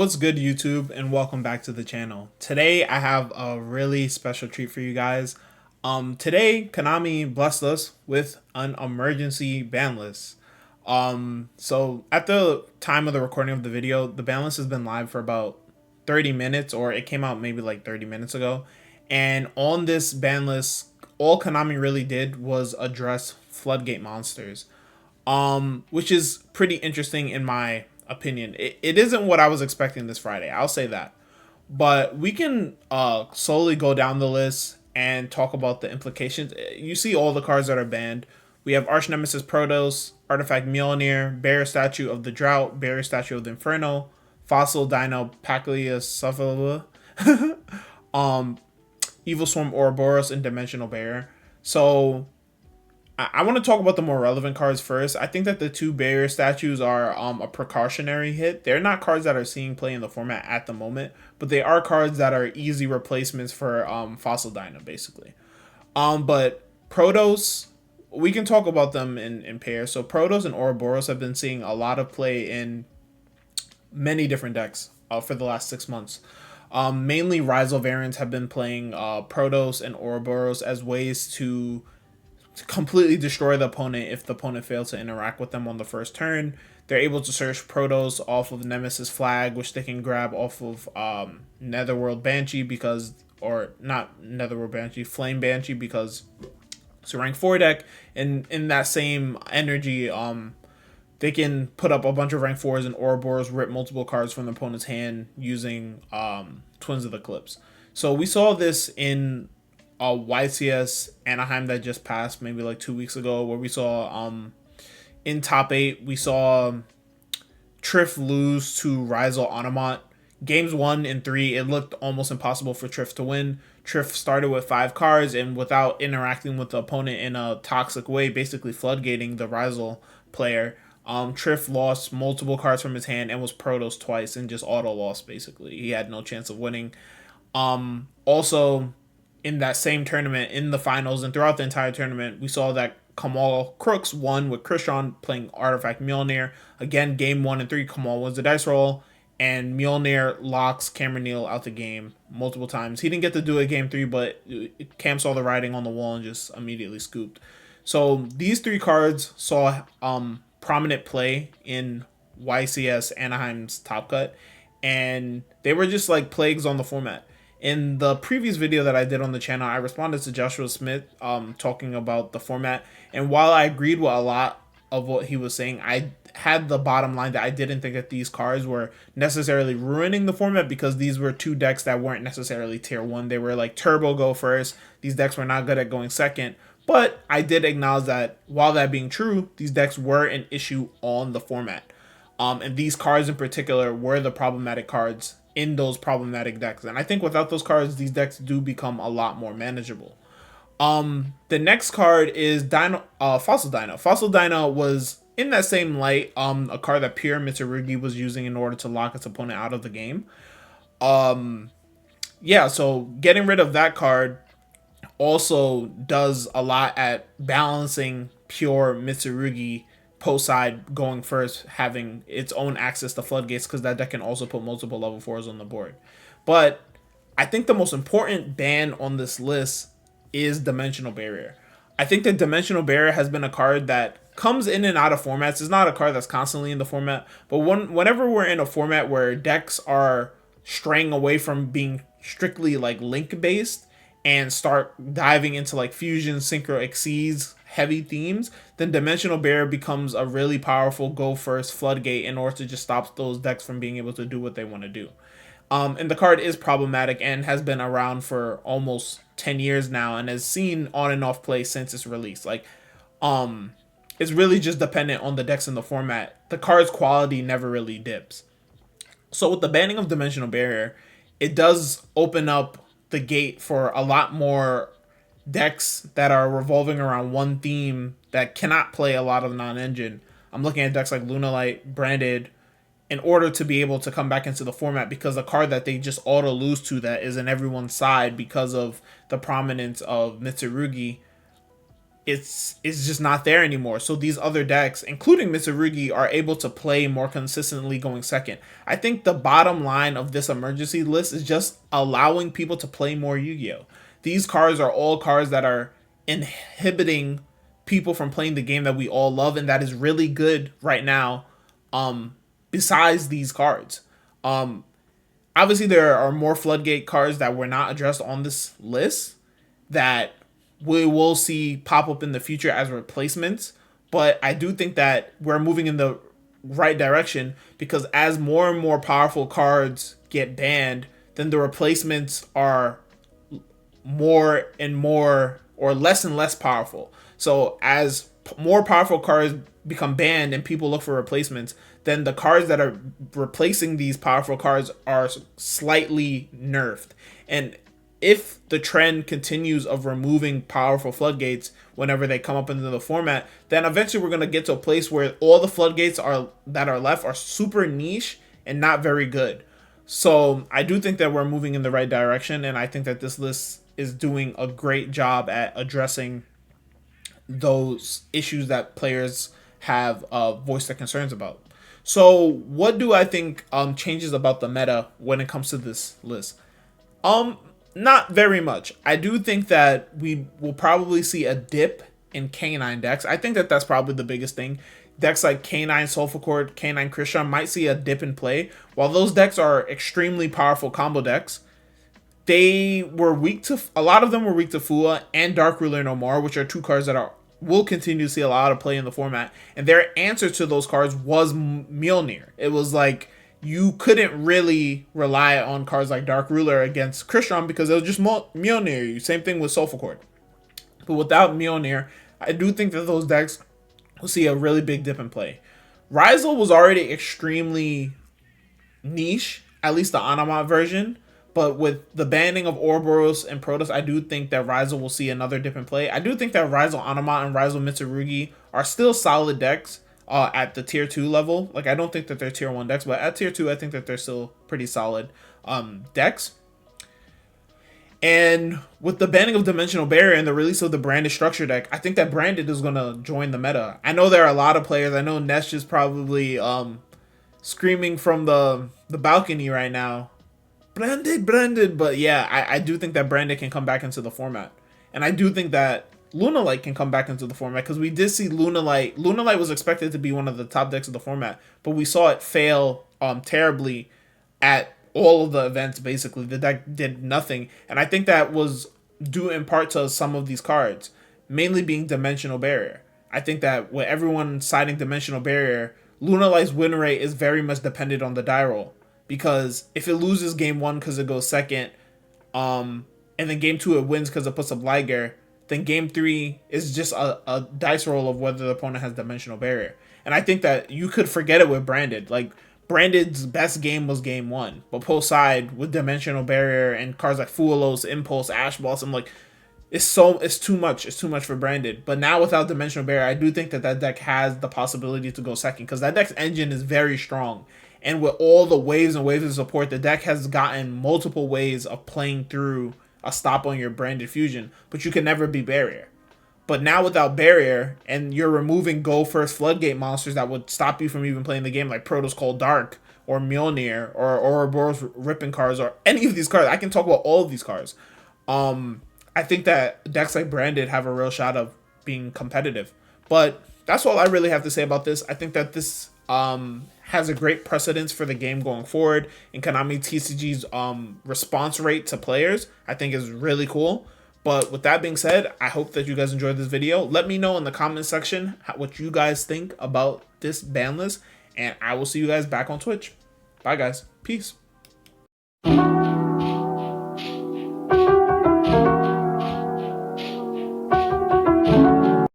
What's good, YouTube, and welcome back to the channel. Today I have a really special treat for you guys. Today Konami blessed us with an emergency ban list. So at the time of the recording of the video, the ban list has been live for about 30 minutes, or it came out maybe like 30 minutes ago. And on this ban list, all Konami really did was address floodgate monsters, which is pretty interesting in my opinion. It isn't what I was expecting this Friday, I'll say that. But we can slowly go down the list and talk about the implications. You see all the cards that are banned. We have Arch Nemesis Protos, Artifact Mjolnir, Barrier Statue of the Drought, Barrier Statue of the Inferno, Fossil Dino Paclius Evil Swarm Ouroboros, and Dimensional Barrier. So I want to talk about the more relevant cards first. I think that the two barrier statues are a precautionary hit. They're not cards that are seeing play in the format at the moment, but they are cards that are easy replacements for Fossil Dino, basically. But Protos, we can talk about them in pairs. So Protos and Ouroboros have been seeing a lot of play in many different decks for the last 6 months. Mainly Rizal variants have been playing Protos and Ouroboros as ways to completely destroy the opponent if the opponent fails to interact with them on the first turn. They're able to search Protos off of Nemesis Flag, which they can grab off of Netherworld Banshee or not Netherworld Banshee, Flame Banshee, because it's a rank 4 deck. And in that same energy, they can put up a bunch of rank 4s and Ouroboros rip multiple cards from the opponent's hand using Twins of the Eclipse. So we saw this in YCS Anaheim that just passed maybe like 2 weeks ago, where we saw in top 8 we saw Triff lose to Rizal Onomot. Games 1 and 3, it looked almost impossible for Triff to win. Triff started with 5 cards, and without interacting with the opponent in a toxic way, basically floodgating the Rizal player, Triff lost multiple cards from his hand and was Protos twice and just auto lost. Basically, he had no chance of winning. Also, in that same tournament, in the finals and throughout the entire tournament, we saw that Kamal Crooks won with Krishan playing Artifact Mjolnir. Again, game 1 and 3, Kamal wins the dice roll, and Mjolnir locks Cameron Neal out the game multiple times. He didn't get to do it game 3, but Cam saw the writing on the wall and just immediately scooped. So these 3 cards saw prominent play in YCS Anaheim's Top Cut, and they were just like plagues on the format. In the previous video that I did on the channel, I responded to Joshua Smith talking about the format. And while I agreed with a lot of what he was saying, I had the bottom line that I didn't think that these cards were necessarily ruining the format, because these were 2 decks that weren't necessarily tier 1. They were like turbo go first. These decks were not good at going second. But I did acknowledge that while that being true, these decks were an issue on the format. And these cards in particular were the problematic cards in those problematic decks. And I think without those cards, these decks do become a lot more manageable. The next card is Fossil Dino. Fossil Dino was in that same light, a card that Pure Mitsurugi was using in order to lock its opponent out of the game. Yeah, so getting rid of that card also does a lot at balancing Pure Mitsurugi post side going first, having its own access to floodgates, because that deck can also put multiple level 4s on the board. But I think the most important ban on this list is Dimensional Barrier. I think that Dimensional Barrier has been a card that comes in and out of formats. It's not a card that's constantly in the format, but whenever we're in a format where decks are straying away from being strictly like link based and start diving into like fusion, synchro, exceeds heavy themes, then Dimensional Barrier becomes a really powerful go first floodgate in order to just stop those decks from being able to do what they want to do. And the card is problematic and has been around for almost 10 years now and has seen on and off play since its release. Like, it's really just dependent on the decks in the format. The card's quality never really dips. So with the banning of Dimensional Barrier, it does open up the gate for a lot more decks that are revolving around one theme that cannot play a lot of non-engine. I'm looking at decks like Lunalight, Branded, in order to be able to come back into the format, because the card that they just auto lose to that is in everyone's side because of the prominence of Mitsurugi it's just not there anymore. So these other decks, including Mitsurugi, are able to play more consistently going second. I think the bottom line of this emergency list is just allowing people to play more Yu-Gi-Oh. These cards are all cards that are inhibiting people from playing the game that we all love and that is really good right now. Besides these cards, obviously there are more floodgate cards that were not addressed on this list that we will see pop up in the future as replacements. But I do think that we're moving in the right direction, because as more and more powerful cards get banned, then the replacements are more and more, or less and less powerful. So as more powerful cards become banned and people look for replacements, then the cards that are replacing these powerful cards are slightly nerfed. And if the trend continues of removing powerful floodgates whenever they come up into the format, then eventually we're going to get to a place where all the floodgates that are left are super niche and not very good. So I do think that we're moving in the right direction, and I think that this list is doing a great job at addressing those issues that players have voiced their concerns about. So what do I think changes about the meta when it comes to this list? Not very much. I do think that we will probably see a dip in K9 decks. I think that that's probably the biggest thing. Decks like K9 Sulfur, K9 Christian might see a dip in play. While those decks are extremely powerful combo decks, they were weak to, a lot of them were weak to Fua and Dark Ruler No More, which are two cards that will continue to see a lot of play in the format. And their answer to those cards was Mjolnir. It was like, you couldn't really rely on cards like Dark Ruler against Christian because it was just Mjolnir. Same thing with Sulfur. But without Mjolnir, I do think that those decks will see a really big dip in play. Rizal was already extremely niche, at least the Anamat version. But with the banning of Ouroboros and Protoss, I do think that Rizal will see another dip in play. I do think that Rizal Anamat and Rizal Mitsurugi are still solid decks at the tier 2 level. Like, I don't think that they're tier 1 decks, but at tier 2, I think that they're still pretty solid decks. And with the banning of Dimensional Barrier and the release of the Branded Structure deck, I think that Branded is going to join the meta. I know there are a lot of players. I know Nesh is probably screaming from the balcony right now, Branded. But yeah, I do think that Branded can come back into the format. And I do think that Lunalight can come back into the format, because we did see Lunalight. Lunalight was expected to be one of the top decks of the format, but we saw it fail terribly at all of the events. Basically, the deck did nothing, and I think that was due in part to some of these cards, mainly being Dimensional Barrier. I think that with everyone citing Dimensional Barrier, Lunalight's win rate is very much dependent on the die roll, because if it loses game 1 because it goes second, and then game 2 it wins because it puts up Liger, then game 3 is just a dice roll of whether the opponent has Dimensional Barrier. And I think that you could forget it with Branded. Like, Branded's best game was game 1, but post side with Dimensional Barrier and cards like Fuelos, Impulse, Ash Blossom, like, it's too much. It's too much for Branded. But now without Dimensional Barrier, I do think that that deck has the possibility to go second, because that deck's engine is very strong. And with all the waves and waves of support, the deck has gotten multiple ways of playing through a stop on your Branded Fusion, but you can never be Barrier. But now without Barrier, and you're removing Go First Floodgate monsters that would stop you from even playing the game, like Protoss Cold Dark, or Mjolnir, or Ouroboros Ripping cards, or any of these cards. I can talk about all of these cards. I think that decks like Branded have a real shot of being competitive. But that's all I really have to say about this. I think that this has a great precedence for the game going forward, and Konami TCG's response rate to players, I think, is really cool. But with that being said, I hope that you guys enjoyed this video. Let me know in the comment section what you guys think about this ban list, and I will see you guys back on Twitch. Bye, guys. Peace.